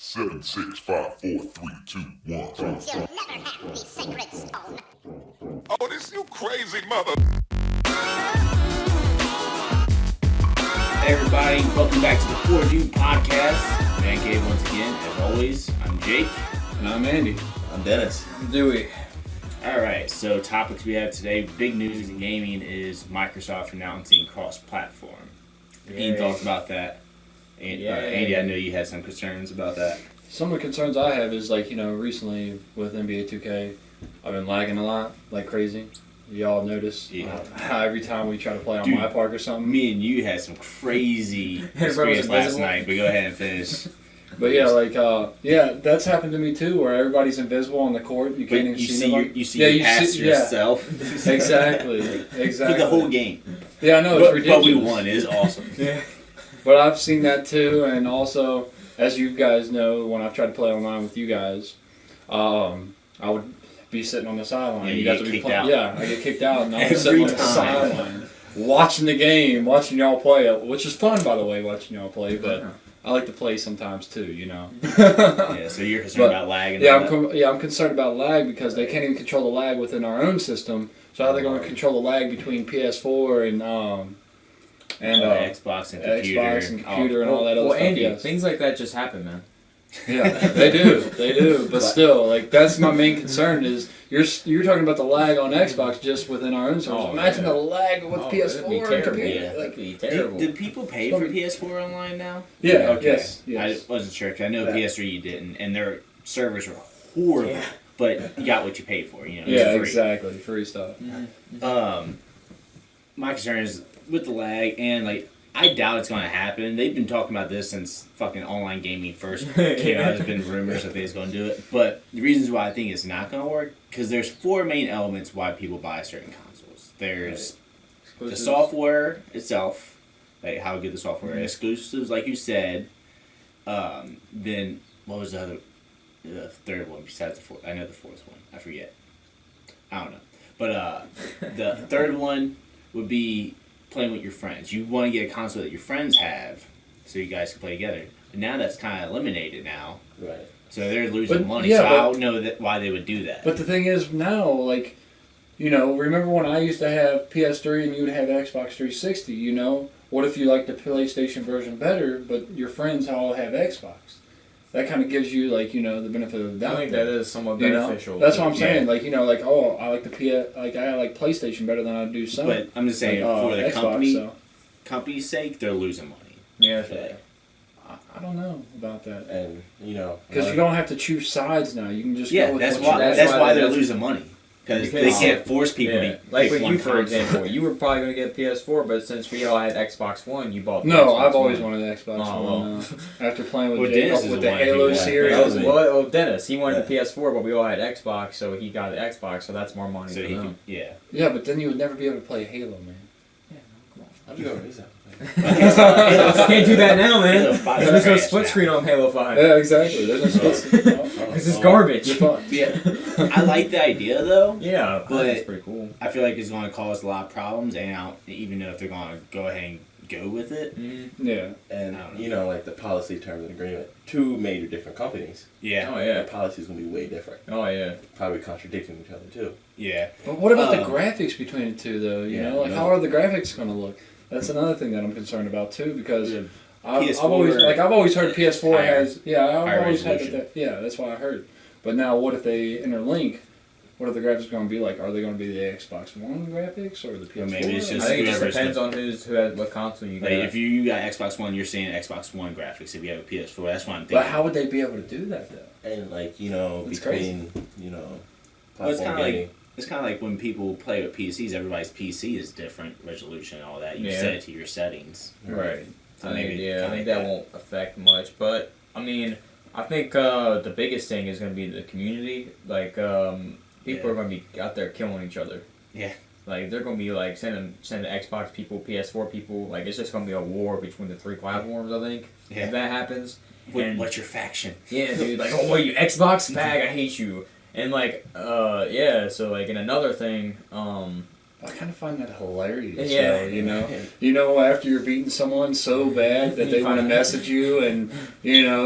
Seven, 6, 5, 4, 3, 2, 1. You'll never have the sacred stone. Oh, this you crazy mother. Hey everybody, welcome back to the 4 Dude Podcast. Man Cave once again, as always. I'm Jake. And I'm Andy. I'm Dennis. Dewey. Alright, so topics we have today, big news in gaming is Microsoft announcing cross-platform. Any thoughts about that? Andy, I know you had some concerns about that. Some of the concerns I have is recently with NBA 2K, I've been lagging a lot, like crazy. Y'all notice how every time we try to play on Dude, my park or something. Me and you had some crazy experience last night, but go ahead and finish. But that's happened to me too, where everybody's invisible on the court. You can't even see them. You see past yourself. Exactly. For the whole game. Yeah, I know, it's ridiculous. But we won. It is awesome. Yeah. But I've seen that too, and also, as you guys know, when I've tried to play online with you guys, I would be sitting on the sideline. Yeah, you guys would be playing. Yeah, I get kicked out, and I'm sitting on the sideline, watching the game, watching y'all play it, which is fun, by the way, watching y'all play. But I like to play sometimes too, you know. Yeah, so you're concerned about lag and I'm concerned about lag because they can't even control the lag within our own system. So how are they going to control the lag between PS4 and Xbox and computer, and all that other stuff? Andy, yes. things like that just happen, man. Yeah, they do. But still, that's my main concern is you're talking about the lag on Xbox just within our own servers. Imagine the lag with PS4 and computer. Yeah. That'd be terrible. Did people pay for PS4 online now? Yeah. Okay. Yes. I wasn't sure because I know PS3 you didn't, and their servers were horrible. Yeah. But you got what you paid for, you know. Yeah, exactly. Free stuff. Mm-hmm. My concern is with the lag, and I doubt it's going to happen. They've been talking about this since fucking online gaming first came out. There's been rumors that they're going to do it. But the reasons why I think it's not going to work, because there's 4 main elements why people buy certain consoles. There's the software itself, like how good the software is. Exclusives, like you said. Then, what was the third one besides the fourth? I know the fourth one. I forget. I don't know. But the third one would be playing with your friends. You want to get a console that your friends have, so you guys can play together. But now that's kind of eliminated now. Right. So they're losing money. So I don't know why they would do that. But the thing is now, remember when I used to have PS3 and you would have Xbox 360? What if you like the PlayStation version better, but your friends all have Xbox? That kind of gives you the benefit of the doubt. I think that is somewhat beneficial. That's what I'm saying. I like I like PlayStation better than I do Sony. But I'm just saying for the Xbox, company's sake, they're losing money. Yeah. I don't know about that. And because you don't have to choose sides now. You can just go with that's why they're losing money. Because they can't force people to like with you, for example. You were probably going to get PS4, but since we all had Xbox One, you bought No, Xbox I've always One. wanted Xbox One. After playing with Dennis with the Halo series. Well, Dennis, he wanted the PS4, but we all had Xbox, so he got an Xbox, so that's more money for him. Yeah, but then you would never be able to play Halo, man. Yeah, come on. I'm going to can't do that now, man. There's no split screen on Halo 5. Yeah, exactly. There's no split screen. This is garbage. Yeah, I like the idea though. Yeah, but that's pretty cool. I feel like it's going to cause a lot of problems, and I don't even know if they're going to go ahead and go with it. Mm-hmm. Yeah, and the policy terms and agreement, 2 major different companies. Yeah. Oh yeah. The policy's gonna be way different. Oh yeah. Probably contradicting each other too. Yeah. But what about the graphics between the two, though? How are the graphics going to look? That's another thing that I'm concerned about too, because I've always heard PS4 has I've always had that. Yeah, that's why I heard. But now, what if they interlink? What are the graphics going to be like? Are they going to be the Xbox One graphics or the PS4? Or maybe it's just I think it just depends on who has what console you got. If you got Xbox One, you're seeing Xbox One graphics. If you have a PS4, that's what I'm thinking. But how would they be able to do that though? And It's between platform gaming. It's kind of like when people play with PCs. Everybody's PC is different resolution and all that. You set it to your settings. Right. So I think that won't affect much. But I mean, I think the biggest thing is going to be the community. People are going to be out there killing each other. Yeah. They're going to be sending Xbox people, PS4 people. It's just going to be a war between the 3 platforms. I think if that happens. What's your faction? Yeah, dude. What are you, Xbox fag? I hate you. And so and another thing, I kind of find that hilarious. Yeah. Though, you know, after you're beating someone so bad that they want to message you and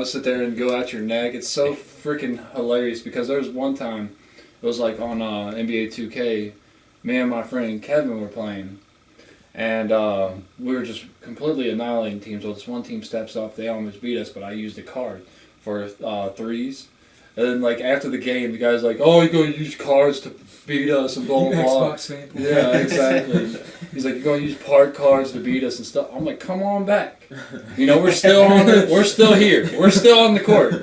sit there and go out your neck. It's so freaking hilarious because there was one time, it was like on NBA 2K, me and my friend Kevin were playing, and we were just completely annihilating teams. So this one team steps up, they almost beat us, but I used a card for threes. And then, like, after the game, the guy's like, "Oh, you're going to use cards to beat us and blah, blah, blah." Xbox fan. Yeah, exactly. He's like, "You're going to use part cards to beat us and stuff." I'm like, "Come on back. We're still we're still here. We're still on the court.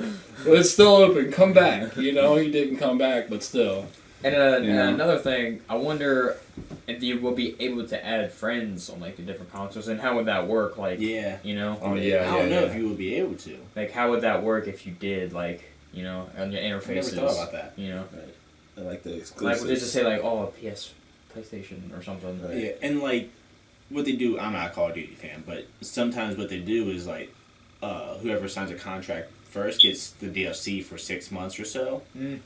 It's still open. Come back." He didn't come back, but still. And another thing, I wonder if you will be able to add friends on like the different consoles, and how would that work? Like, Yeah. Oh, yeah, I don't know if you would be able to. Like, how would that work if you did, like, on your interfaces? I never thought about that. I like the Like, exclusives. would they just say, like, oh, PlayStation or something? Right. Yeah, and like what they do, I'm not a Call of Duty fan, but sometimes what they do is like whoever signs a contract first gets the DLC for 6 months or so. Mm.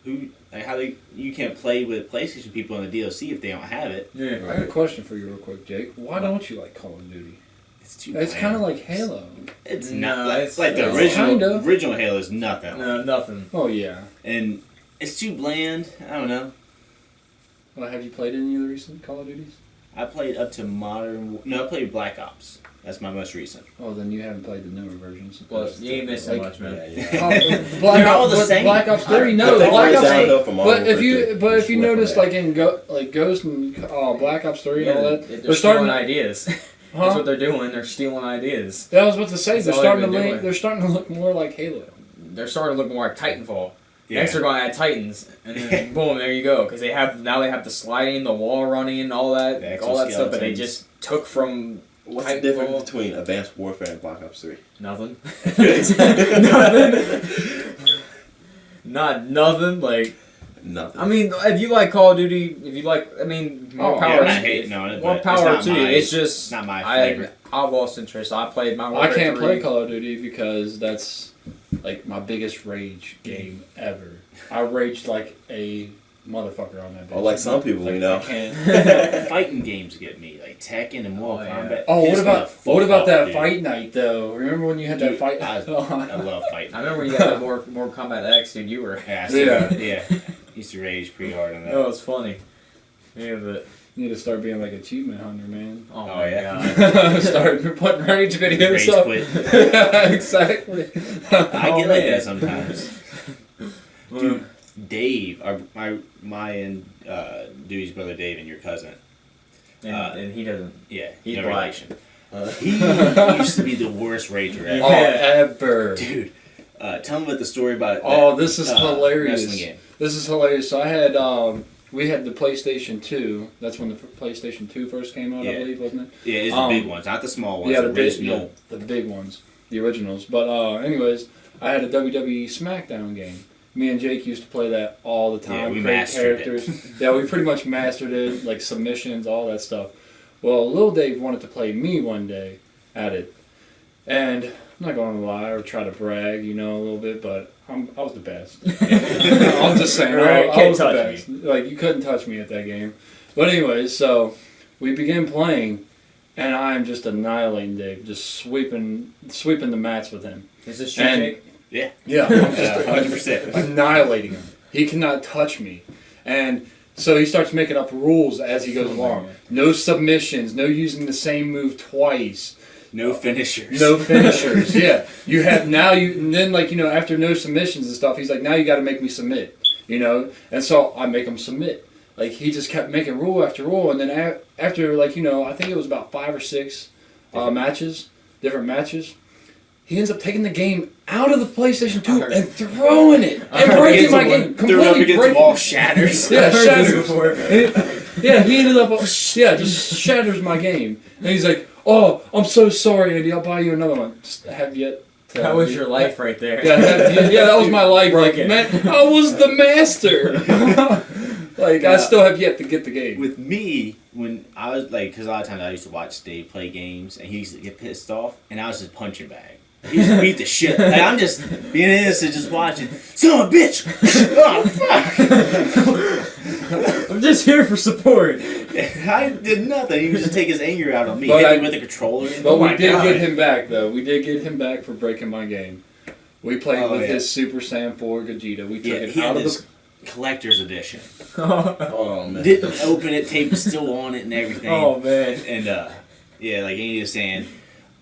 You can't play with PlayStation people in the DLC if they don't have it. Yeah. I got a question for you real quick, Jake. Why don't you like Call of Duty? It's too. It's bland. kind of like Halo. It's No, not like, it's- like the it's original. kinda. Original Halo is nothing. No, nothing. Oh, yeah. And it's too bland. I don't know. Well, have you played any of the recent Call of Duties? I played up to Modern. No, I played Black Ops. That's my most recent. Oh, then you haven't played the newer versions. Well, you ain't missing Like- much, man. Yeah. They're all the same. Black Ops 3, no, But they Black went Ops. downhill from Modern But if you Warfare to notice, Warfare. like in Ghost and Black Ops 3 and all that, They're they're stealing starting. ideas. That's Huh? what they're doing. They're stealing ideas. Yeah, I was about to say That's they're all starting to they've been look. doing. They're starting to look more like Halo. They're starting to look more like Titanfall. Yeah. Next they're going to add Titans, and then boom, there you go. Because they have the sliding, the wall running, and all that stuff that they exoskeletons. just took from What's the Titanfall. difference between Advanced Warfare and Black Ops 3? Nothing. Nothing. Not nothing. Like, Nothing. I mean, if you like Call of Duty, more Oh, power. yeah, I'm not to hating on it, More but it's power not to you. my- It's just not my I flavor. lost interest. I played my. I Warfare can't 3. play Call of Duty because that's like my biggest rage game ever. I raged like a motherfucker on that. Or like some people, I can't. Fighting games get me, like Tekken and Mortal Oh, yeah. Kombat. Oh, It's what about that dude. fight night though? Remember when you had that Dude, fight? I love fighting. I remember when you got that more Kombat X, dude. You were. Yeah, Yeah. Used to rage pretty hard on that. That was funny. Yeah, but You need to start being like achievement hunter, man. oh, Oh, my yeah. god. Start putting rage videos Rage up. quit. Yeah, exactly. I Oh, get like man. that sometimes. Dude, Dave, my and Dewey's brother Dave and your cousin. And he doesn't. Yeah, He's no black. relation. He used to be the worst rager ever. Oh, ever. Dude, tell him about the story about Oh, that, this is hilarious. wrestling game. This is hilarious. So I had, we had the PlayStation 2. That's when the PlayStation 2 first came out, I Yeah. believe, wasn't it? Yeah, it's the big ones, not the small ones. Yeah, the the big, original. the big ones, the originals. But anyways, I had a WWE SmackDown game. Me and Jake used to play that all the time. Yeah, we create mastered characters. Yeah, we pretty much mastered it, like submissions, all that stuff. Well, Lil Dave wanted to play me one day at it, and I'm not going to lie or try to brag, a little bit, but I was the best. I'm just saying, Right, I can't was the touch best. Like, you couldn't touch me at that game. But anyways, so we begin playing, and I'm just annihilating Dave, just sweeping the mats with him. Is this true, And- Jake? Yeah, Yeah, I'm just 100%. annihilating him. He cannot touch me. And so he starts making up rules as he goes Oh my along. God. No submissions, no using the same move twice, No finishers. no finishers. Yeah. And then after no submissions and stuff, he's like, now you got to make me submit, And so I make him submit. Like, he just kept making rule after rule. And then after, I think it was about 5 or 6 different matches, he ends up taking the game out of the PlayStation 2 and throwing it and breaking my game. Threw it up Completely against the breaking wall, it. shatters. Yeah, I've heard this shatters. before. Yeah, he ended up, just shatters my game. And he's like, oh, I'm so sorry, Andy, I'll buy you another one. Just have yet to... That was your life right there. Yeah, that was my life. Like, Broken. man, I was the master. I still have yet to get the game. With me, when I was because a lot of times I used to watch Dave play games, and he used to get pissed off, and I was just punching bag. He used to beat the shit. Like, I'm just being innocent, just watching. Son of a bitch! Oh fuck! I'm just here for support. I did nothing. He was just take his anger out on me. But Hit me with a controller. But Oh we my did God. get him back, though. We did get him back for breaking my game. We played Oh, with yeah. his Super Saiyan 4 Gogeta. We took Yeah, it he out had of this the... collector's edition. Oh man. Didn't open it. Tape was still on it and everything. Oh man. And yeah, like Andy was saying,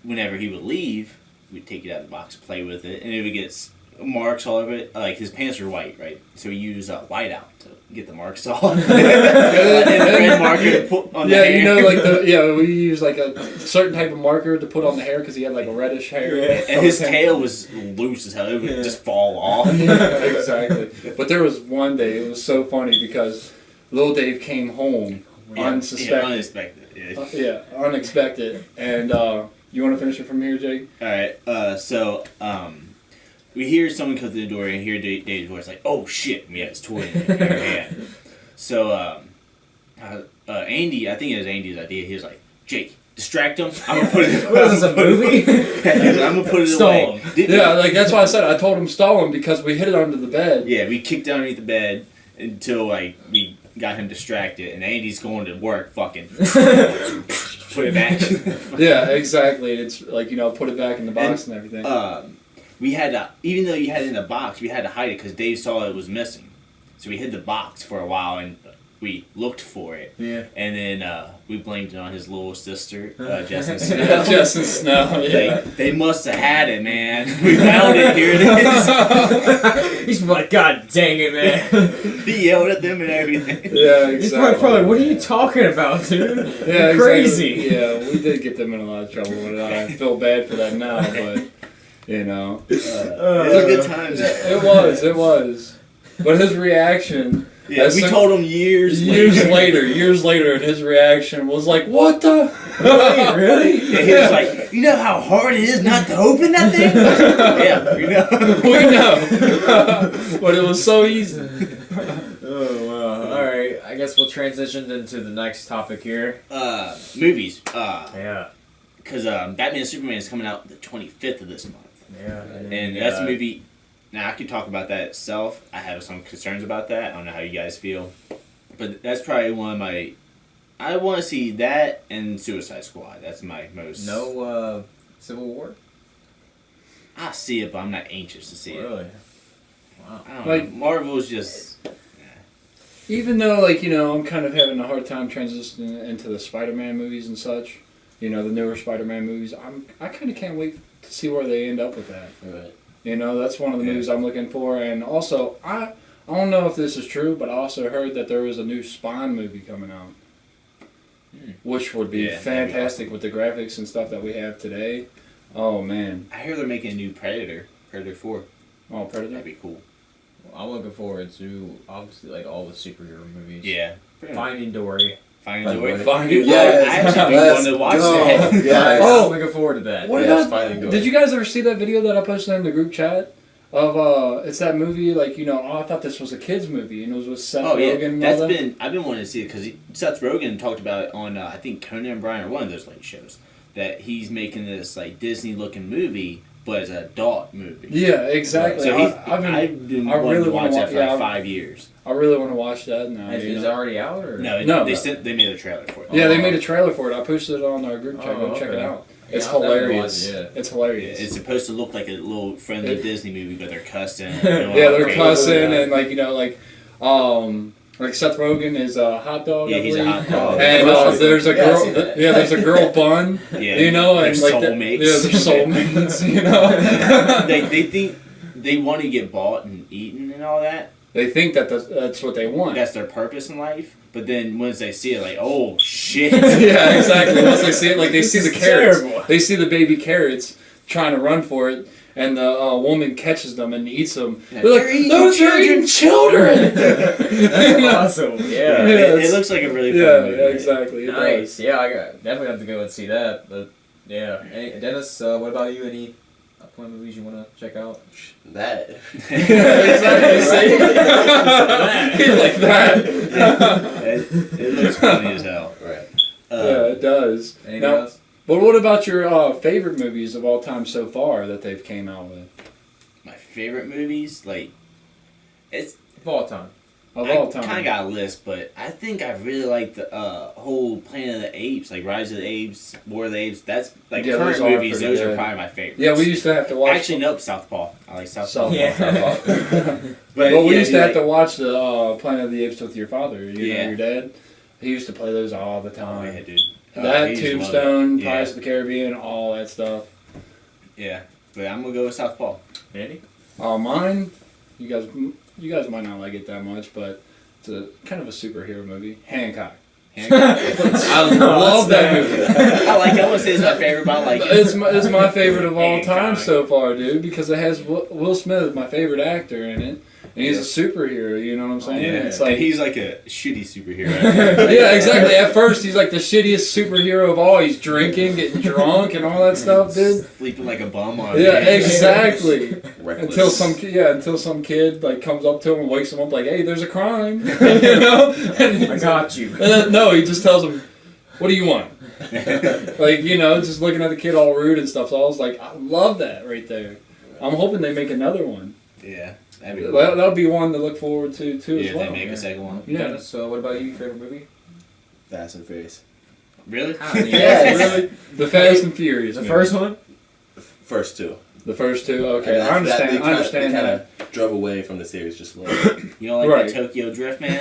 whenever he would leave, we'd take it out of the box, play with it, and it would get marks all over it. Like his pants are white, right? So we use whiteout to get the marks off. And red marker to put on the Yeah, hair. you know, like we use like a certain type of marker to put on the hair because he had like a reddish hair. And his tail was loose as hell. It would just fall off. Yeah, exactly. But there was one day, it was so funny because Lil Dave came home unsuspected. Yeah, unexpected. Yeah. Unexpected. And you want to finish it from here, Jake? All right. So we hear someone come through the door and hear Dave's voice like, "Oh shit!" We have his toy in our hand. So Andy, I think it was Andy's idea. He was like, "Jake, distract him. I'm gonna put it." What is this, a movie? I'm gonna put it Stall away. him. Yeah, like that's why I said I told him stall him because we hid it under the bed. Yeah, we kicked down underneath the bed until like we got him distracted, and Andy's going to work. Fucking put it back. Yeah, exactly. It's like, you know, put it back in the box and everything. We had to, even though you had it in the box, we had to hide it because Dave saw it was missing. So we hid the box for a while and we looked for it. Yeah. And then we blamed it on his little sister, Justin Snow. Justin Snow, yeah. They must have had it, man. We found it. Here it is. He's like, God dang it, man. He yelled at them and everything. Yeah, He's exactly. probably, what are you talking about, dude? Yeah, You're crazy. Exactly. Yeah, we did get them in a lot of trouble, and I feel bad for that now, but, you know. It was good times. It was. But his reaction... Yeah, we told him years later, and his reaction was like, "What the? Really? Yeah, he was like, you know how hard it is not to open that thing? Yeah, you know. We know." But it was so easy. Oh, wow. Alright, I guess we'll transition into the next topic here. Movies. Yeah. Because Batman and Superman is coming out the 25th of this month. Yeah. And that's a movie. Now, I could talk about that itself. I have some concerns about that. I don't know how you guys feel. But that's probably one of my... I want to see that and Suicide Squad. That's my most... No, Civil War? I see it, but I'm not anxious to see it. Really? Wow. I don't Like- know. Marvel's just... Even though, like, you know, I'm kind of having a hard time transitioning into the Spider-Man movies and such, you know, the newer Spider-Man movies, I kind of can't wait to see where they end up with that. Right. You know, that's one of the Yeah. movies I'm looking for. And also, I don't know if this is true, but I also heard that there was a new Spawn movie coming out. Which would be Yeah, that'd be fantastic with the graphics and stuff that we have today. Oh, man. I hear they're making a new Predator. Predator 4. Oh, Predator? That'd be cool. I'm looking forward to, obviously, like, all the superhero movies. Yeah. Finding Dory. Finding Dory. Finding I actually wanted to watch that. Yes. Oh. I'm looking forward to that. What Yes, about, Finding Dory. did you guys ever see that video that I posted in the group chat? Of, it's that movie, like, you know, I thought this was a kid's movie, and it was with Seth Oh yeah, Rogen and all that. I've been wanting to see it because Seth Rogen talked about it on I think Conan O'Brien or one of those late shows that he's making this like Disney looking movie, but it's an adult movie. Yeah, exactly. So I've been I wanting really to wanna watch that wa- for yeah, like 5 years. I really want to watch that now. Is you it know? already out, or? No, No. they made a trailer for it. Yeah, they made a trailer for it. I posted it on our group chat. Oh, Go check it okay. out. It's Yeah, I'll definitely hilarious. watch it, It's Yeah, hilarious. it's supposed to look like a little friendly It- Disney movie, but they're cussing. Yeah, they're cussing and like, you know, like Seth Rogen is a hot dog. Yeah, I he's a believe. hot dog. And there's a Yeah, I girl. see that. Yeah, there's a girl bun. Yeah, You know, they're and like soulmates. yeah, they're soulmates. You know. they think they want to get bought and eaten and all that. They think that that's what they want. That's their purpose in life. But then once they see it, like, oh shit. Yeah, exactly. Once they see it, like they see the is carrots, terrible. they see the baby carrots trying to run for it, and the woman catches them and eats them. Yeah, They're like, they're eating "Those are eating children." That's awesome. Yeah. Yeah, it it's- looks like a really Yeah, fun movie. yeah, exactly. It Nice. Yeah, I definitely have to go and see that. But yeah, hey, Dennis, what about you? Any upcoming movies you want to check out? That. does. Exactly. See? Like that. It looks funny as hell. Right. Yeah, it does. Anything Now, else? but what about your favorite movies of all time so far that they've came out with? My favorite movies, like, it's Of all time. of all time. I kind of got a list, but I think I really like the whole Planet of the Apes, like Rise of the Apes, War of the Apes. That's like Yeah, current those are movies. pretty Those are good. probably my favorites. Yeah, we used to have to watch. Actually, nope, Southpaw. I like Southpaw. Yeah. But Well, we yeah, used to you have to like- watch the Planet of the Apes with your father. You know, Yeah. your dad. He used to play those all the Oh time. yeah, dude. That he used to love Tombstone, it. Pirates of the Caribbean, all that stuff. Yeah, but I'm gonna go with Southpaw. Andy? Mine, you guys might not like it that much, but it's a kind of a superhero movie. Hancock. I love that movie. I like it. I want to say it's my favorite, but I like it. It's my favorite of all time Hancock. so far, dude, because it has Will Smith, my favorite actor, in it. And he's a superhero, you know what I'm saying? Yeah, It's like, he's like a shitty superhero. yeah, exactly. At first, he's like the shittiest superhero of all. He's drinking, getting drunk, and all that stuff, dude. Sleeping like a bum on. Yeah, a bench. exactly. Reckless. Until some kid like comes up to him and wakes him up like, "Hey, there's a crime," you know. I got you. And then, no, he just tells him, "What do you want?" Like, you know, just looking at the kid all rude and stuff. So I was like, I love that right there. I'm hoping they make another one. Yeah, that'd be cool. That'll be one to look forward to Yeah, as if well. they make a second one. Yeah. So what about you? Favorite movie? Fast and Furious. Really? Yeah, really. The Fast and Furious. The movie. first one? First two. The first two. Okay, And I understand. they I understand kinda that. drove away from the series just a little. You don't like Right. that Tokyo Drift, man?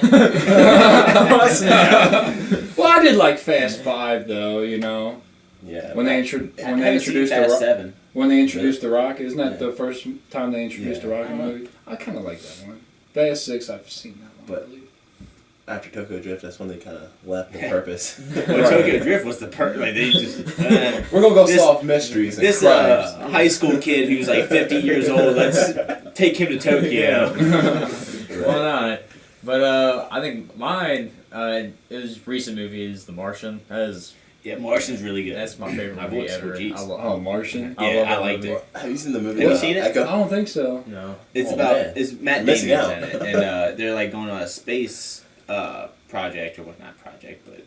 Well, I did like Fast 5 though. You know, Yeah. when they I introduced haven't seen Fast 7. When they introduced The Rock, isn't that the first time they introduced Yeah. The Rock in the movie? I kind of like that one. Fast 6, I've seen that one. But- I believe. After Tokyo Drift, that's when they kind of left the purpose. Well, Tokyo Drift was the like they just. We're gonna go This- solve mysteries and This crimes. high school kid who's like 50 years old, let's take him to Tokyo. Well, not. But I think mine is recent movie is The Martian. Yeah, Martian's really good. That's my favorite I've movie watched ever. Jeez. Oh, Martian. Yeah, love I that liked movie. it. Have you seen the movie? Have you seen it? I Echo? don't think so. No. It's Oh, about man. it's Matt You're missing Damon's out. in it, and they're like going on a space project or what? Not project, but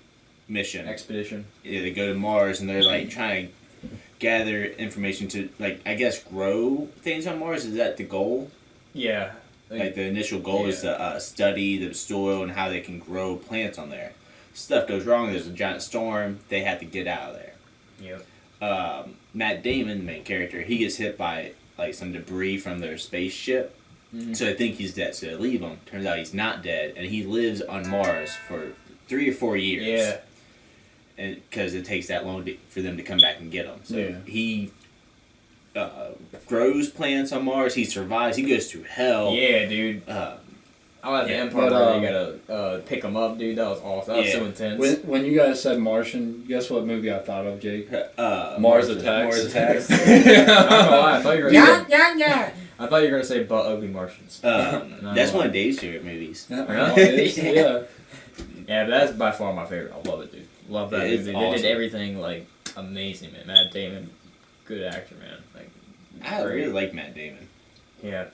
mission. Expedition. Yeah, they go to Mars and they're like trying to gather information to like I guess grow things on Mars. Is that the goal? Yeah. Like the initial goal is to study the soil and how they can grow plants on there. Stuff goes wrong. There's a giant storm. They have to get out of there. Yep. Matt Damon, the main character, he gets hit by like some debris from their spaceship. So they think he's dead. So they leave him. Turns out he's not dead, and he lives on Mars for 3 or 4 years. Yeah. And because it takes that long for them to come back and get him. So Yeah. he grows plants on Mars. He survives. He goes through hell. Yeah, dude. I like the Yeah, end part but, where they gotta pick them up, dude. That was awesome. That was so intense. When you guys said Martian, guess what movie I thought of, Jake? Mars Attacks. Mars Attacks. I don't know why. I thought you were gonna Yeah. I thought you were gonna say Butt Ugly Martians. No, That's no. one of Dave's favorite movies. Yeah. Yeah. Yeah, but that's by far my favorite. I love it, dude. Love that Yeah, it's movie. They awesome. did everything like amazing, man. Matt Damon, good actor, man. Like, I really like Matt Damon. yeah.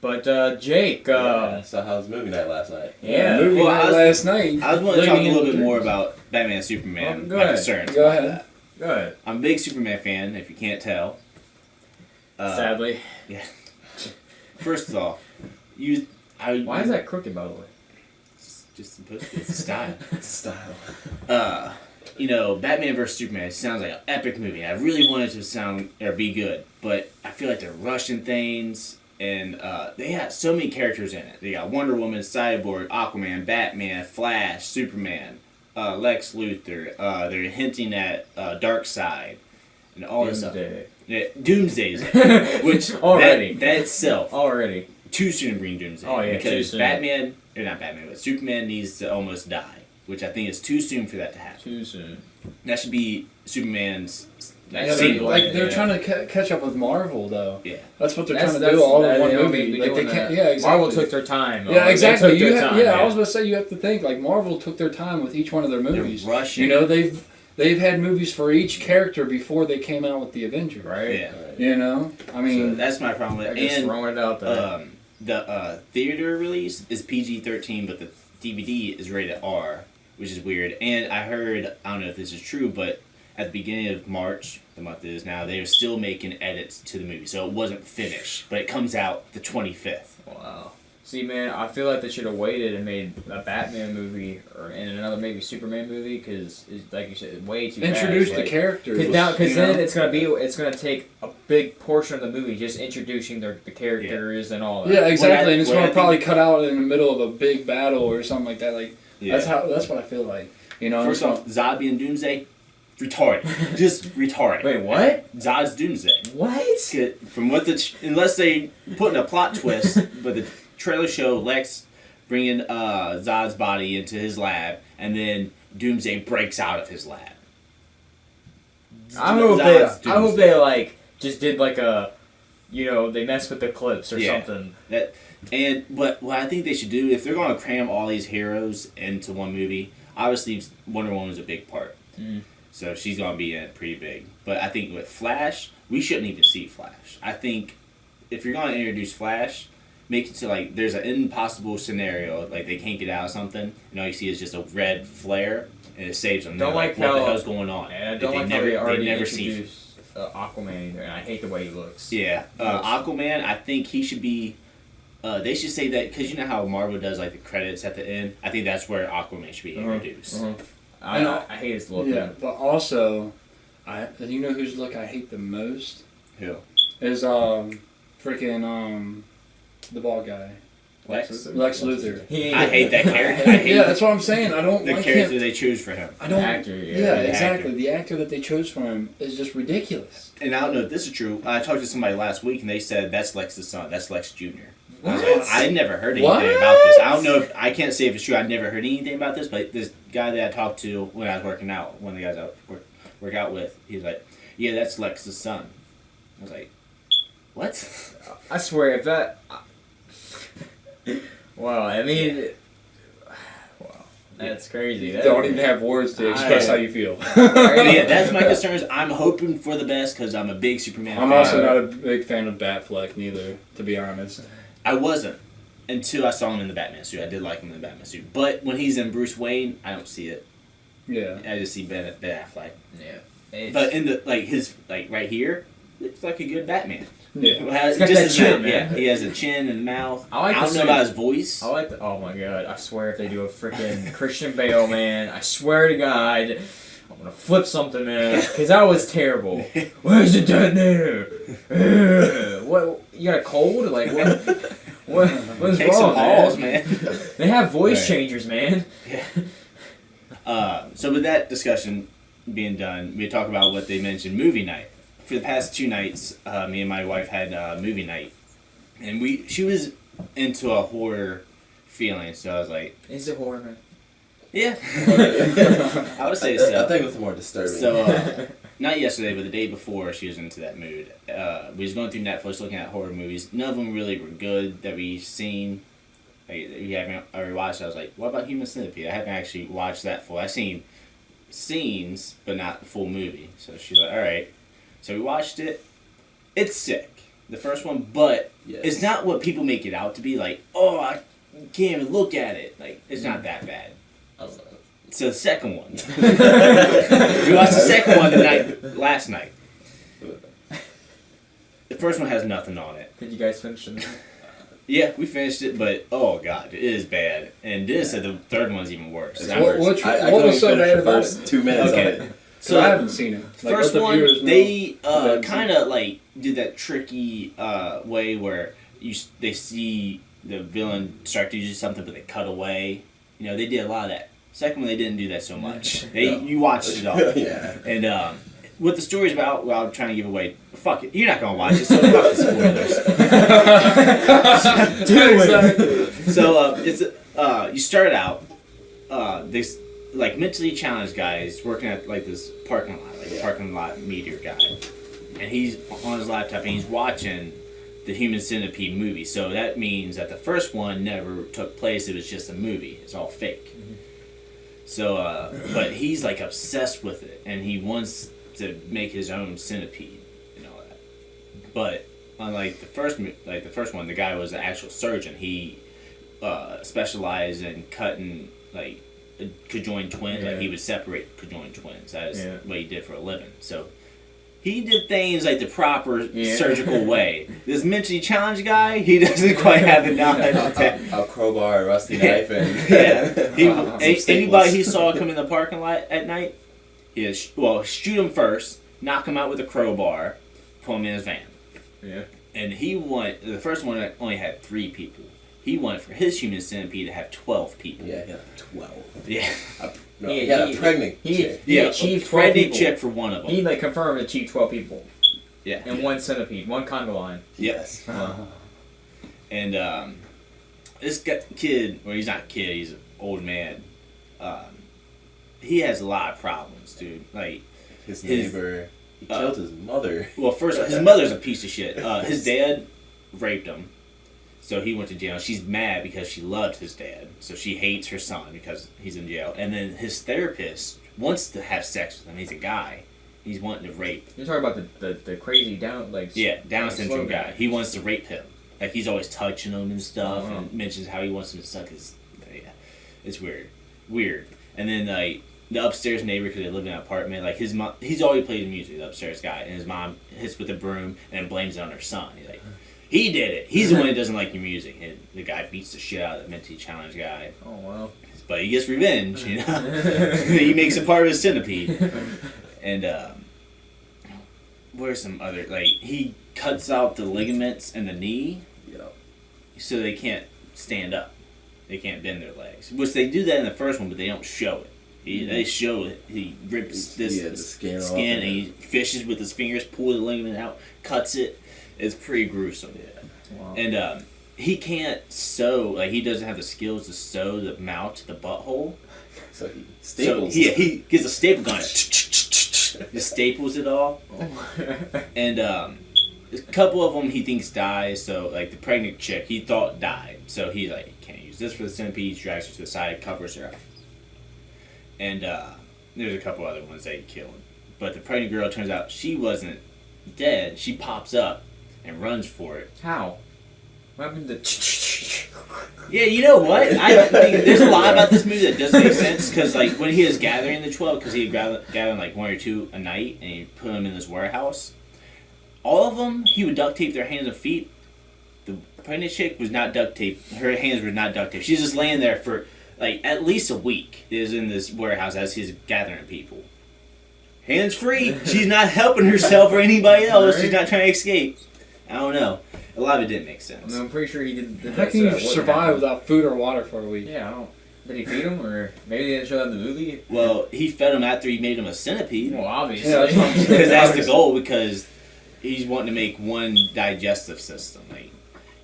But Jake, Yeah, so how was movie night last night? yeah. Movie Well, night I was- last night. I was want to talk a Living little in bit more dreams. about Batman and Superman. Oh, go my ahead. concerns. Go about ahead. that. Good. I'm a big Superman fan, if you can't tell. Sadly. First of all, Why is that crooked, by the way? It's just supposed to be. It's a style. Style. You know, Batman vs Superman sounds like an epic movie. I really wanted it to sound or be good, but I feel like they're rushing things, and they got so many characters in it. They got Wonder Woman, Cyborg, Aquaman, Batman, Flash, Superman, Lex Luthor. They're hinting at Darkseid and all this stuff. Doomsday. Yeah, Doomsday's in it, which Already. that itself Already. too soon to bring Doomsday. Oh, yeah, because too soon. Batman or not Batman, but Superman needs to almost die, which I think is too soon for that to happen. Too soon. That should be Superman's. Yeah, That they're, scene. they're trying to catch up with Marvel, though. Yeah. That's what they're trying to do all in one they don't movie. need to be Like, they doing can't. that. Yeah, exactly. Marvel took their time. Yeah, They exactly. took their You time, I was going to say you have to think like Marvel took their time with each one of their movies. rushing. You know, they've had movies for each character before they came out with the Avengers. Right? Yeah. You know, I So mean, that's my problem with They're it. just And throwing it out there. the theater release is PG-13, but the DVD is rated R, which is weird. And I heard, I don't know if this is true, but at the beginning of March, the month it is now, they are still making edits to the movie, so it wasn't finished, but it comes out the 25th. Wow. See, man, I feel like they should have waited and made a Batman movie and another maybe Superman movie because, like you said, way too Introduce fast. the characters. Because then it's gonna take a big portion of the movie just introducing the characters and all that. Yeah, exactly, and it's Well, going to probably cut out in the middle of a big battle or something like that. Like Yeah. that's what I feel like. You know, First off, Zod being Doomsday, retarded. Just retarded. Wait, what? Zod's Doomsday. What? From what unless they put in a plot twist, but the trailer show Lex bringing Zod's body into his lab, and then Doomsday breaks out of his lab. I hope they like just did like a, they messed with the clips or something. But what I think they should do, if they're going to cram all these heroes into one movie, obviously Wonder Woman is a big part. Mm. So she's going to be in it pretty big. But I think with Flash, we shouldn't even see Flash. I think if you're going to introduce Flash, make it to like there's an impossible scenario, like they can't get out of something, and all you see is just a red flare, and it saves them. Don't like what how the hell's going on? And I don't like how they already never introduced Aquaman either, and I hate the way he looks. Yeah, Aquaman. I think he should be. They should say that because you know how Marvel does like the credits at the end. I think that's where Aquaman should be introduced. I hate his look. yeah, but also, you know whose look I hate the most Who? is freaking the bald guy. Lex Luthor. I hate that character. I hate Yeah, that's what I'm saying. I don't the like character him. they choose for him. I don't. The actor, yeah, the exactly. actor. The actor that they chose for him is just ridiculous. And I don't know if this is true. I talked to somebody last week, and they said that's Lex's son. That's Lex Jr. What? I never heard anything What? about this. I don't know. I can't say if it's true. I never heard anything about this. But this guy that I talked to when I was working out, one of the guys I work out with, he's like, "Yeah, that's Lex's son." I was like, "What?" I swear, if that. Wow, I mean. Wow, that's crazy. You That- don't even have words to express how you feel. Yeah, that's my concerns. I'm hoping for the best because I'm a big Superman I'm fan. also not a big fan of Batfleck neither, to be honest. I wasn't until I saw him in the Batman suit. I did like him in the Batman suit, but when he's in Bruce Wayne, I don't see it. Yeah. I just see Ben Affleck. Yeah. But in the his right here, looks like a good Batman. Yeah. Has, got just that his chin, mouth, yeah. man. He has a chin and mouth. I don't know about his voice. I like the. Oh my god! I swear, if they do a freaking Christian Bale, man, I swear to God, I'm gonna flip something, man, because that was terrible. Where's the detonator? What? You got a cold? Like what? What's Take wrong, some balls, man. They have voice Right. changers, man. So with that discussion being done, we talk about what they mentioned, movie night. For the past 2 nights, me and my wife had movie night, and she was into a horror feeling, so I was like, Is it horror, man? yeah, I would say so. I think it was more disturbing. So, not yesterday, but the day before, she was into that mood. We was going through Netflix looking at horror movies. None of them really were good that we've seen. Like, we haven't already watched. I was like, what about Human Centipede? I haven't actually watched that full. I've seen scenes, but not the full movie. So she's like, all right. So we watched it. It's sick, the first one, but Yes. it's not what people make it out to be. Like, oh, I can't even look at it. Like, it's not that bad. So the second one. We watched the second one last night. The first one has nothing on it. Did you guys finish it? Yeah, we finished it, but oh god, it is bad. And Dennis said the third one's even worse. What I was couldn't so finish bad the about first it? 2 minutes Okay. of it. So I haven't seen it. Like, First let the one, viewers know. they haven't seen kind of like did that tricky way where they see the villain start to do something, but they cut away. You know, they did a lot of that. Second one, they didn't do that so much. You watched it all. Yeah. And what the story's about, well, I'm trying to give away. Fuck it, you're not gonna watch it, so fuck the spoilers. So it's you start out this like mentally challenged guy is working at like this parking lot, like a parking lot meteor guy, and he's on his laptop and he's watching the Human Centipede movie. So that means that the first one never took place. It was just a movie. It's all fake. So, but he's like obsessed with it, and he wants to make his own centipede and all that. But unlike the first one, the guy was an actual surgeon. He specialized in cutting like conjoined twins. Yeah. Like he would separate conjoined twins. That is what he did for a living. So he did things like the proper surgical way. This mentally challenged guy, he doesn't quite have it down. A crowbar, a rusty knife, and Anybody he saw come in the parking lot at night, shoot him first, knock him out with a crowbar, pull him in his van. Yeah. And the first one only had 3 people. He wanted for his human centipede to have 12 people. Yeah, he had 12. Yeah. He had a pregnant chick. He achieved 12 pregnant people. chick for one of them. He confirmed achieved 12 people. Yeah. And one centipede, one conga line. Yes. Uh-huh. And this kid, well, he's not a kid, he's an old man. He has a lot of problems, dude. Like His neighbor, he killed his mother. Well, first, his mother's a piece of shit. His dad raped him, so he went to jail. She's mad because she loved his dad, so she hates her son because he's in jail. And then his therapist wants to have sex with him. He's a guy. He's wanting to rape. You're talking about the crazy Down syndrome guy. He wants to rape him. Like, he's always touching him and stuff, and mentions how he wants him to suck his. Yeah, it's weird. And then like the upstairs neighbor, because they live in an apartment, like his mom, he's always played the music. The upstairs guy, and his mom hits with a broom and blames it on her son. He's like, he did it. He's the one that doesn't like your music, and the guy beats the shit out of the mentally challenged guy. Oh wow! But he gets revenge, you know. He makes it part of his centipede. And where's some other, like, he cuts out the ligaments in the knee, so they can't stand up. They can't bend their legs. Which they do that in the first one, but they don't show it. They show it. He rips the skin and he fishes with his fingers, pulls the ligament out, cuts it. It's pretty gruesome. Yeah. Wow. And he can't sew. Like, he doesn't have the skills to sew the mouth to the butthole. So he staples. So he gets a staple gun. Just staples it all. And a couple of them he thinks die. So, like, the pregnant chick, he thought died. So he's like, can't use this for the centipede. He drags her to the side, covers her up. And there's a couple other ones they kill him. But the pregnant girl, turns out she wasn't dead. She pops up and runs for it. How? What happened to Yeah, you know what? I think there's a lot about this movie that doesn't make sense. Because, like, when he was gathering the 12, because he would gather like 1 or 2 a night, and he'd put them in this warehouse. All of them, he would duct tape their hands and feet. The pregnant chick was not duct taped. Her hands were not duct taped. She's just laying there for, like, at least a week. Is in this warehouse as he's gathering people. Hands free. She's not helping herself or anybody else. Right. She's not trying to escape. I don't know. A lot of it didn't make sense. I'm pretty sure he did How can you survive without food or water for a week? Yeah, I don't. Did he feed him, or maybe they didn't show that in the movie? Well, he fed him after he made him a centipede. Well, obviously. Yeah, that's what I'm saying. Because that's the goal, because he's wanting to make one digestive system. Like,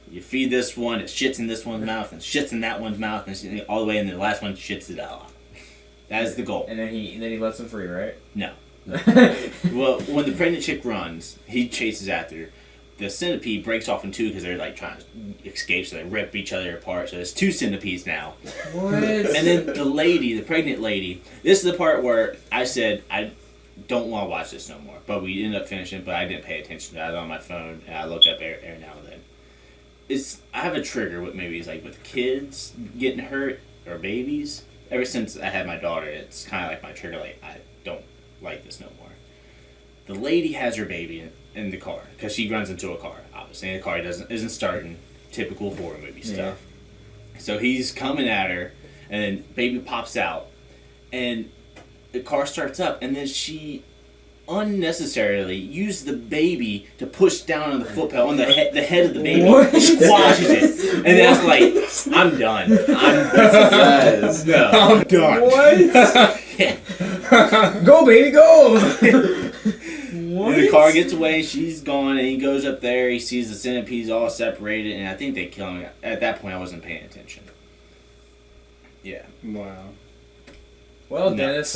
you feed this one, it shits in this one's mouth, and shits in that one's mouth, and all the way, and the last one shits it out. That is the goal. And then he lets him free, right? No. Well, when the pregnant chick runs, he chases after her. The centipede breaks off in 2 because they're like trying to escape, so they rip each other apart. So there's 2 centipedes now. What? And then the pregnant lady, this is the part where I said, I don't want to watch this no more. But we ended up finishing, but I didn't pay attention to it. I was on my phone, and I look up every now and then. I have a trigger with movies, like with kids getting hurt, or babies. Ever since I had my daughter, it's kind of like my trigger, like, I don't like this no more. The lady has her baby in the car, because she runs into a car, obviously, and the car isn't starting. Typical horror movie stuff. Yeah. So he's coming at her, and then baby pops out, and the car starts up, and then she unnecessarily used the baby to push down on the foot pedal, on the head of the baby, squashes it, and then I was like, I'm done. I'm done. What? Yeah. Go, baby, go! And the car gets away, she's gone, and he goes up there, he sees the centipedes all separated, and I think they kill him. At that point, I wasn't paying attention. Yeah. Wow. Well, Dennis,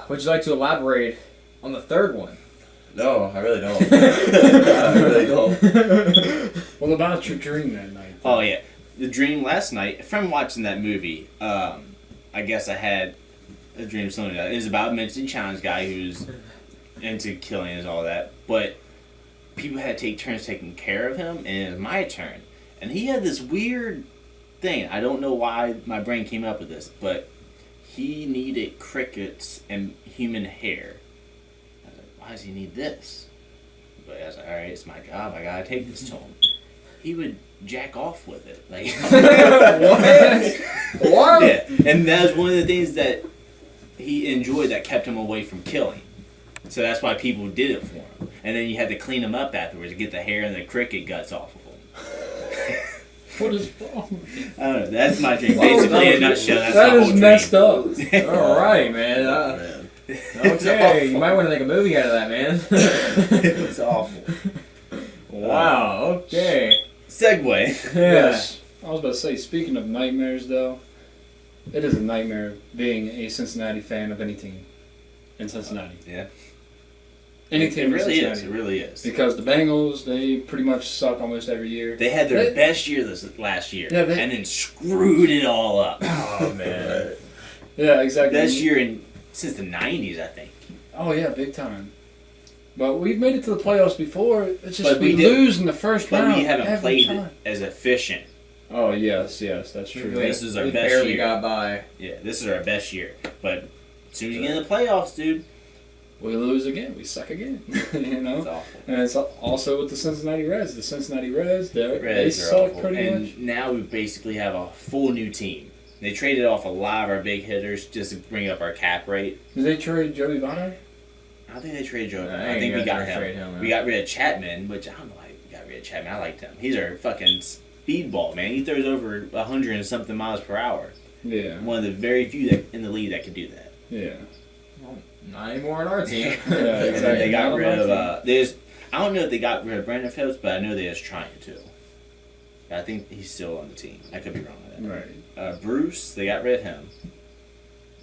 would you like to elaborate on the third one? No, I really don't. I really don't. What about your dream that night? Oh, yeah. The dream last night, from watching that movie, I guess I had a dream similar to that. It was about a mentally challenged guy who's into killing and all that, but people had to take turns taking care of him, and it was my turn. And he had this weird thing. I don't know why my brain came up with this, but he needed crickets and human hair. I was like, why does he need this? But I was like, all right, it's my job. I gotta take this to him. He would jack off with it, like What? yeah. And that was one of the things that he enjoyed that kept him away from killing. So that's why people did it for him. And then you had to clean him up afterwards to get the hair and the cricket guts off of him. What is wrong? I don't know. That's my dream. Basically, in a nutshell, that's That my is whole dream. messed up. All right, man. Man. Okay, you might want to make a movie out of that, man. It's awful. Wow. Okay. Segway. Yeah. Yes. I was about to say, speaking of nightmares, though, it is a nightmare being a Cincinnati fan of any team in Cincinnati. Yeah. Any team It really in is. Cincinnati. It really is. Because the Bengals, they pretty much suck almost every year. They had their They- best year this last year, Yeah, and then screwed it all up. Oh man. Yeah, exactly. Best year since the '90s, I think. Oh, yeah, big time. But we've made it to the playoffs before. It's just But we we did- lose in the first But round. we haven't every played time. it as efficient. Oh, yes, that's true. This is our We best barely year. got by. Yeah, this is our best year. But as soon as you get in the playoffs, dude, We lose again. We suck again. You know? it's awful. And it's also with the Cincinnati Reds. The Cincinnati Reds, they Reds are suck awful. pretty And much. now we basically have a full new team. They traded off a lot of our big hitters just to bring up our cap rate. Did they trade Joey Votto? I don't think they traded Joe. I I think we ain't got gonna trade him. him, We man. got rid of Chapman, which I don't know why we got rid of Chapman. I liked him. He's our fucking speedball, man. He throws over 100 and something miles per hour. Yeah. One of the very few that, in the league that could do that. Yeah. Not anymore on our team. Yeah, And then exactly. they got Not on rid my of there's I don't know if they got rid of Brandon Phillips, but I know they was trying to. I think he's still on the team. I could be wrong with that. Right. Bruce, they got rid of him,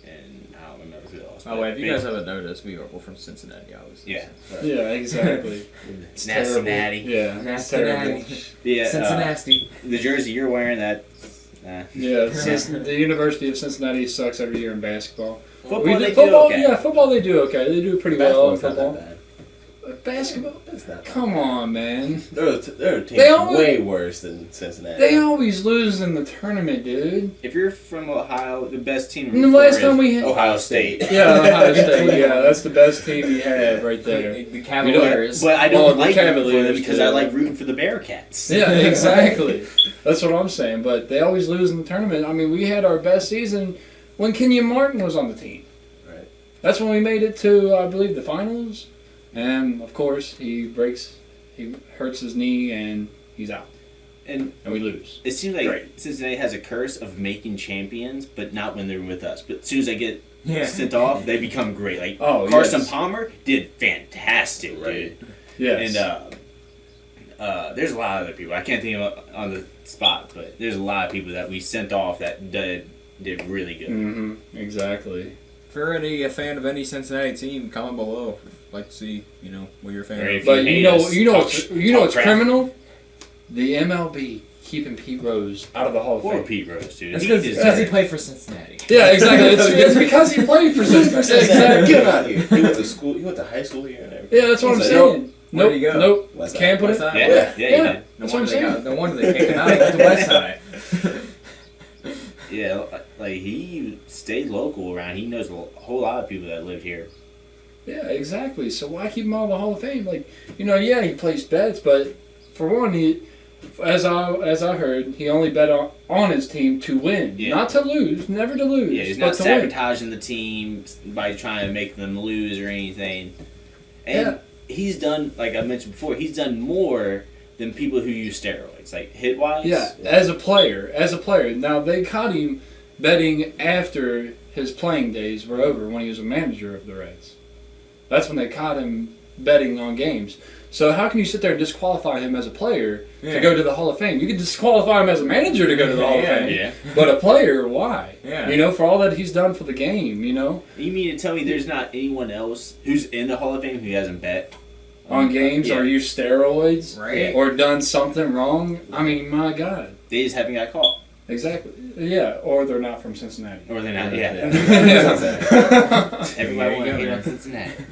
and I don't remember who else. By the but way, if you they- guys haven't noticed, we are from Cincinnati, obviously. Yeah. Yeah, exactly. It's terrible. Cincinnati. Yeah, it's terrible. Yeah, Cincinnati. the jersey you're wearing, that. Yeah, the University of Cincinnati sucks every year in basketball. Football, they do football, okay. yeah, football they do okay. They do pretty well in Basketball's not football. that bad. Basketball, It's not that come on, man. There are teams They always- way worse than Cincinnati. They always lose in the tournament, dude. If you're from Ohio, the best team. And the last time we had, Ohio State. yeah, Ohio State, yeah, that's the best team we have right there. The Cavaliers. But I Well, don't the like rooting for them Cavaliers, because too. I like rooting for the Bearcats. Yeah, exactly. That's what I'm saying. But they always lose in the tournament. I mean, we had our best season when Kenyon Martin was on the team. Right. That's when we made it to, I believe, the finals. And of course, he hurts his knee, and he's out, And and we lose. it seems like Right. Cincinnati has a curse of making champions, but not when they're with us. But as soon as they get Yeah. sent off, they become great. Like Oh, Carson yes. Palmer did fantastic, Right. dude. Yes. And there's a lot of other people. I can't think of on the spot, but there's a lot of people that we sent off that did really good. Mm-hmm. Exactly. If you're a fan of any Cincinnati team, comment below. I'd like to see, what you're a fan Or of. if But hate you know, us, it's talk crap. criminal. The MLB keeping Pete Rose out of the Hall of Poor Fame. Pete Rose, dude. That's He because deserved he it. played for Cincinnati. Yeah, exactly. It's because he played for Cincinnati. Exactly. Get out of here. He went to school. He went to high school here and everything. Yeah, that's what I'm He's saying. like, Where'd Nope. he go? Nope. West Side. Can't put West it. Side? Yeah, Yeah. yeah, Yeah. he did. That's what I'm saying. No wonder they kicked him out. He went to West Side. Yeah, like he stayed local around. He knows a whole lot of people that live here. Yeah, exactly. So why keep him out of the Hall of Fame? Like, yeah, he placed bets, but for one, as I heard, he only bet on his team to win, Yeah. not to lose, never to lose. Yeah, he's but not to win. sabotaging the team by trying to make them lose or anything. And he's done, like I mentioned before, he's done more than people who use steroids, like hit wise. Yeah, as a player. Now they caught him betting after his playing days were over when he was a manager of the Reds. That's when they caught him betting on games. So how can you sit there and disqualify him as a player to go to the Hall of Fame? You can disqualify him as a manager to go to the Hall of Fame. Yeah. But a player, why? Yeah. For all that he's done for the game, You mean to tell me there's not anyone else who's in the Hall of Fame who hasn't bet? on games Yeah. or used steroids Right. or done something wrong? I mean, my God. They just haven't got caught. Exactly. Yeah, or they're not from Cincinnati. Or they're not, Yeah. Everybody There you want to go, hate man. on Cincinnati.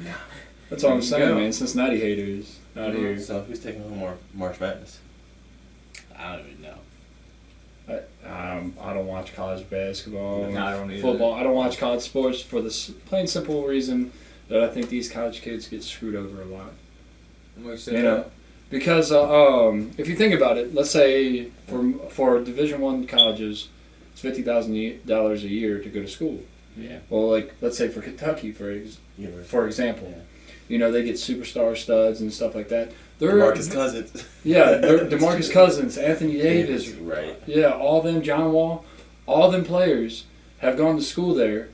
That's all I'm There you saying, go. man. Cincinnati haters out here. So who's taking home more March Madness? I don't even know. I don't watch college basketball, No, I don't either. football. I don't watch college sports for the plain simple reason that I think these college kids get screwed over a lot. You know, because if you think about it, let's say for Division I colleges, it's $50,000 a year to go to school. Yeah. Well, like let's say for Kentucky, for example, Yeah. you know, they get superstar studs and stuff like that. DeMarcus Cousins. Yeah, DeMarcus Cousins, Anthony Davis, Right. yeah, all them, John Wall, all them players have gone to school there.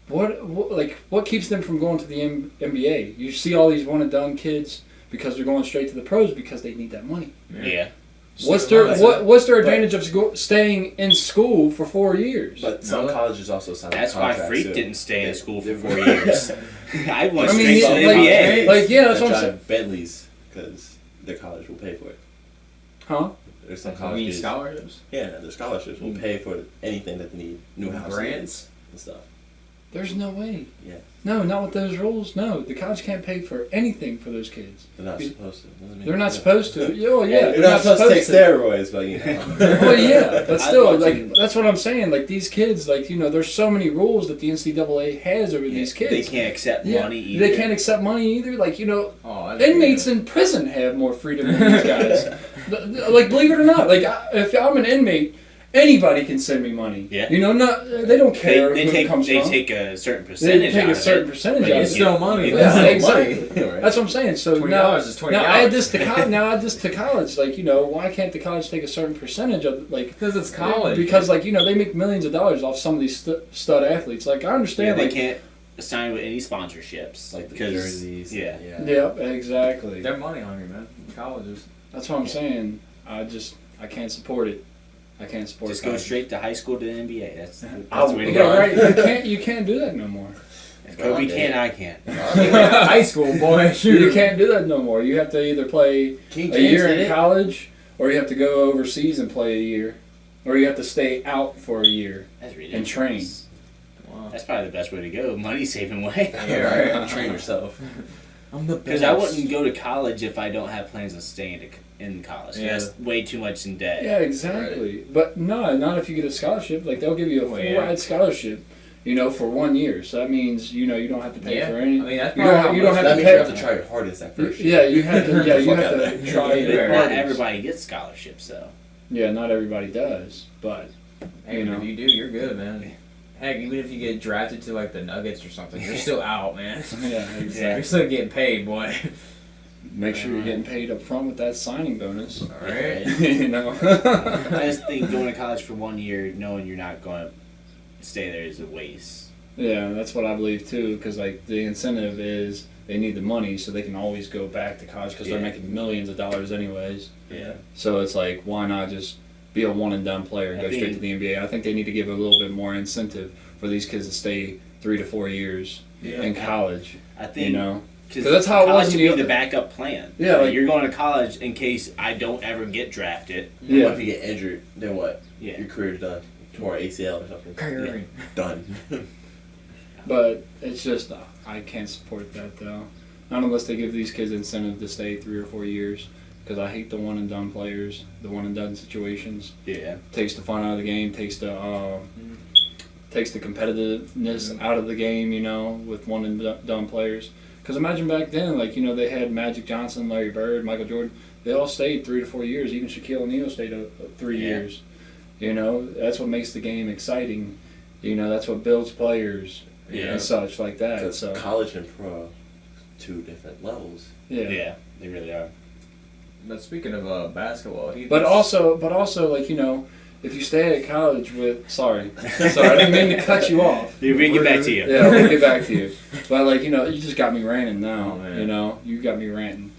What keeps them from going to the NBA? You see all these one and done kids because they're going straight to the pros because they need that money. Yeah. What's their advantage of staying in school for 4 years? But some colleges also sign That's why contracts, Freak too. didn't stay in Yeah. school for 4 years. I went I mean, straight to the NBA. that's They what I'm drive saying. Bentleys because the college will pay for it. Huh? There's some I mean, colleges. scholarships. Yeah, their scholarships will pay for anything that they need, new houses Grants? and stuff. There's no way. Yeah. No, not with those rules. No, the college can't pay for anything for those kids. They're not supposed to. Doesn't mean- They're not supposed to. Oh, yeah. They're not supposed to take steroids, but you know. Well, yeah, but I still, watched like them. that's what I'm saying. Like these kids, like you know, there's so many rules that the NCAA has over these kids. They can't accept Yeah, money either. they can't accept money either. Like you know, Oh, that's inmates good. in prison have more freedom than these guys. Like believe it or not, like if I'm an inmate, anybody can send me money. Yeah. You know, they don't care They who it comes from. take a certain They percentage take out a of certain it. percentage But out of It's it. still money. Yeah, That's exactly. Right. That's what I'm saying. So $20 now, is $20. now add this to college. Like you know, why can't the college take a certain percentage of like? Because it's college. Because like you know, they make millions of dollars off some of these stud athletes. Like I Yeah, understand. they like can't sign with any sponsorships. Like the because jerseys. Yeah. yeah, exactly. They're money hungry, man. Colleges. That's what I'm saying. I can't support it. I can't support Just it. go straight to high school to the NBA. That's the way to Yeah, go. right. You can't do that no more. If Kobe can, I can. High school, boy. Shoot. You can't do that no more. You have to either play King a James year did in it. college, or you have to go overseas and play a year, or you have to stay out for a year That's ridiculous. and train. Wow. That's probably the best way to go. Money saving way. Yeah, right. Train yourself. I'm the Because I wouldn't go to college if I don't have plans of staying in college. Yeah. That's way too much in debt. Yeah, exactly. But no, not if you get a scholarship. Like they'll give you a full yeah. ride scholarship, you know, for 1 year. So that means you know you don't have to pay Yeah. for any. I mean, that's you probably how don't. You don't much- have That to means pay. you have to try your hardest at first. Yeah, you have to. Yeah, you Fuck have out to of try But your not hardest. everybody gets scholarships, though. Yeah, not everybody does, but Hey, you but know. if you do, you're good, man. Heck, even if you get drafted to like the Nuggets or something, you're still out, man. yeah, You're exactly. still getting paid, boy. Make sure you're getting paid up front with that signing bonus. All right. You know. I just think going to college for 1 year, knowing you're not going to stay there, is a waste. Yeah, that's what I believe too. Because like the incentive is they need the money, so they can always go back to college because they're Yeah. making millions of dollars anyways. Yeah. So it's like, why not just be a one and done player and I go straight think- to the NBA? I think they need to give a little bit more incentive for these kids to stay 3 to 4 years in college. I think You know, because 'Cause that's how it was college when should you- be the backup plan. Yeah, like- you're going to college in case I don't ever get drafted. What yeah, if you get injured? Then what? Yeah. Your career's done. Tore ACL or something. Kyrie. Done. but it's just I can't support that though. Not unless they give these kids incentive to stay 3 or 4 years. Because I hate the one and done players, the one and done situations. Yeah. Takes the fun out of the game, takes the competitiveness out of the game, you know, with one and done players. Because imagine back then, like, you know, they had Magic Johnson, Larry Bird, Michael Jordan. They all stayed 3 to 4 years. Even Shaquille O'Neal stayed 3 Yeah. years. You know, that's what makes the game exciting. You know, that's what builds players Yeah. and such like that. Because So college and pro, two different levels. yeah. Yeah, they really are. But speaking of basketball, But also, like, you know, if you stay at college with sorry, I didn't mean to cut you off. We bring it back to you. Yeah, we'll get back to you. But like, you know, you just got me ranting now. Oh, man. You know, you got me ranting.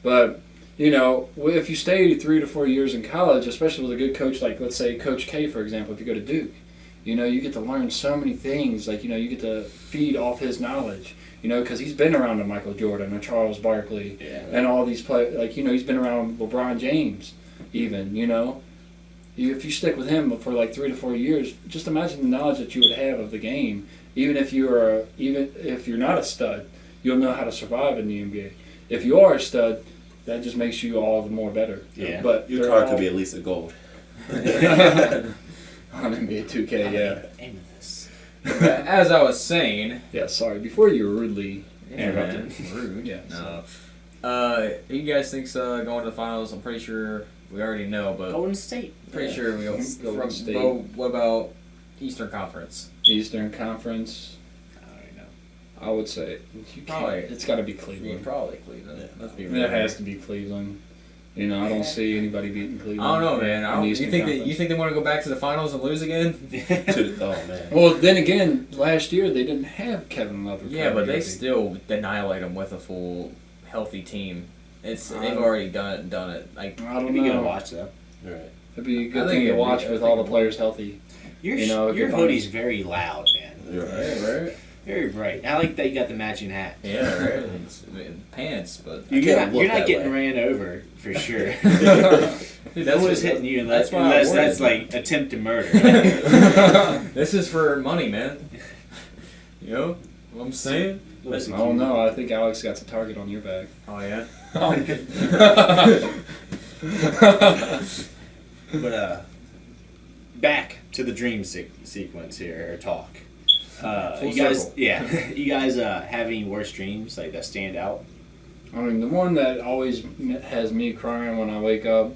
But you know, if you stay 3 to 4 years in college, especially with a good coach like, let's say, Coach K, for example, if you go to Duke, you know, you get to learn so many things. Like, you know, you get to feed off his knowledge. You know, because he's been around a Michael Jordan, a Charles Barkley, Yeah. and all these players. Like, you know, he's been around LeBron James, even. You know, if you stick with him for like 3 to 4 years, just imagine the knowledge that you would have of the game. Even if you're not a stud, you'll know how to survive in the NBA. If you are a stud, that just makes you all the more better. Yeah. But Your they're car all- could be at least a gold. on NBA 2K, yeah. Aim at this. as I was saying, Yeah, sorry. Before you were rudely interrupted. rude. Yeah, No. Who you guys think's going to the finals? I'm pretty sure we already know, but Golden State. pretty sure we go. Golden State. What about Eastern Conference? Eastern Conference. I don't even know. I would say Probably. it's got to be Cleveland. Probably Cleveland. Let's be It real. has to be Cleveland. You know, I don't see anybody beating Cleveland. I don't know, man. in the You Eastern think Conference. they want to go back to the finals and lose again? Oh man. Well, then again, last year they didn't have Kevin Love. or Yeah, but they Kyrie Irving. still annihilate them with a full, healthy team. They've already done it. Like I don't It'd be good to know. watch though. Right. It'd be a I good think thing to it'd be- watch I with think all the it'd players healthy. Your You know, your good hoodie's very loud, man. You're right. right? Very bright. I like that you got the matching hat. Yeah, right. Pants, but You're can't not, you're look not that getting way. ran over for sure. Dude, No one's hitting you unless, that's why I worry. that's like attempted murder. This is for money, man. You know what I'm saying? I don't know. I think Alex got the target on your back. Oh yeah. But back to the dream sequence here, or talk. Full You guys, circle. yeah, you guys have any worse dreams like that stand out? I mean, the one that always has me crying when I wake up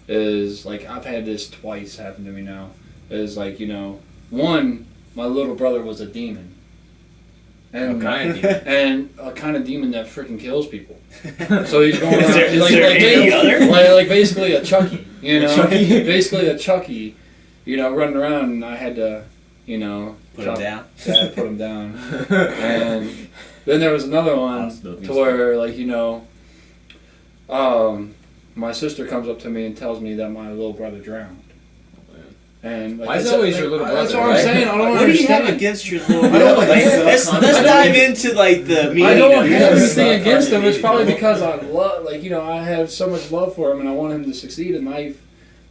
is like I've had this twice happen to me now. Is like, you know, one, my little brother was a demon. And kind of demon? and a kind of demon that freaking kills people. So he's going Is around, there- is like, there like, any other? like basically a Chucky, you know, Chucky? basically a Chucky, you know, running around, and I had to, you know, Put him chop- down. Yeah, I put him down. And then there was another one to where, like, you know, my sister comes up to me and tells me that my little brother drowned. And like, Why is it's- it always your little That's brother, what I'm right? saying. I don't What do you have understand. against your little I brother? don't- Like, I let's don't- dive into like the meaning. I don't of have yours. anything against him. It's It's probably not because I love, like, you know, I have so much love for him, and I want him to succeed in life.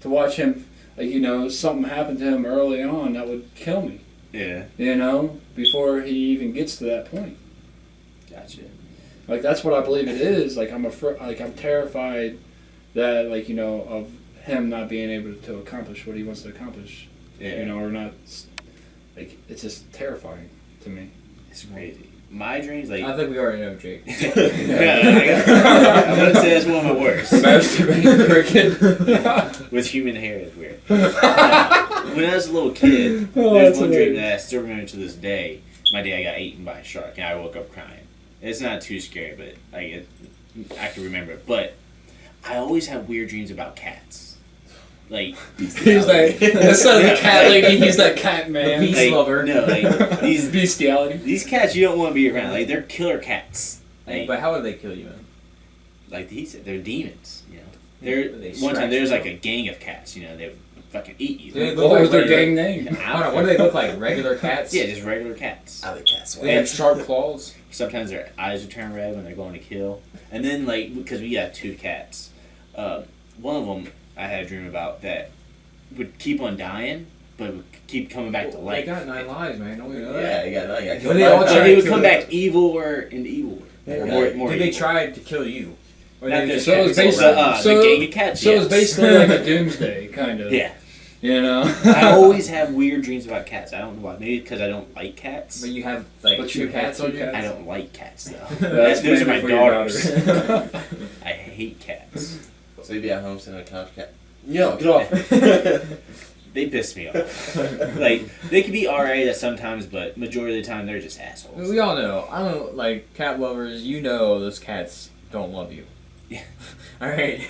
To watch him, like, you know, something happen to him early on that would kill me. Yeah, You know, before he even gets to that point. gotcha. Like, that's what I believe it is. Like, I'm terrified that, like, you know, of him not being able to accomplish what he wants to accomplish. Yeah, You know, or not. Like, it's just terrifying to me. it's crazy. My dreams, like, I think we already know, Jake. I'm gonna say that's one of my worst. Masturbating cricket. With human hair, it's weird. When I was a little kid, Oh, there's that's one dream hilarious. that I still remember to this day. My dad got eaten by a shark, and I woke up crying. It's not too scary, but I can remember it. But I always have weird dreams about cats. Like, He's like, instead of the cat lady, he's that cat man. The beast like, lover. no, like these Bestiality. cats you don't want to be around. Like, they're killer cats. Like, But how would they kill you, man? like he said, they're demons. You know, They one time scratch there's you. like a gang of cats. You know, they would fucking eat you. Do they look What was like their regular- gang name? Hold on, what do they look like? Regular cats? Yeah, just regular cats. Alley cats. Do they have sharp claws? Sometimes their eyes would turn red when they're going to kill. And then, like, because we got two cats, one of them I had a dream about that would keep on dying, but would keep coming back to They life. got 9 lives, man. Don't we know Yeah, that? you got that. But they all Or tried they would to- come back evil or into evil. Yeah. More Did they evil. try to kill you? Or Not they this just So cat, it was so, basically- the gang of cats. So yes. it's basically like a doomsday, kind of. Yeah. You know? I always have weird dreams about cats. I don't know why. Maybe because I don't like cats. But you have like But 2 you have cats 2 on you? cats? I don't like cats, though. That's Those are mainly my for your daughters. daughters. I hate cats. So you'd be at home sitting on a couch, cat. Yo, get off. They piss me off. Like, they can be alright at sometimes, but majority of the time they're just assholes. We all know. I don't like cat lovers. You know those cats don't love you. Yeah. All right.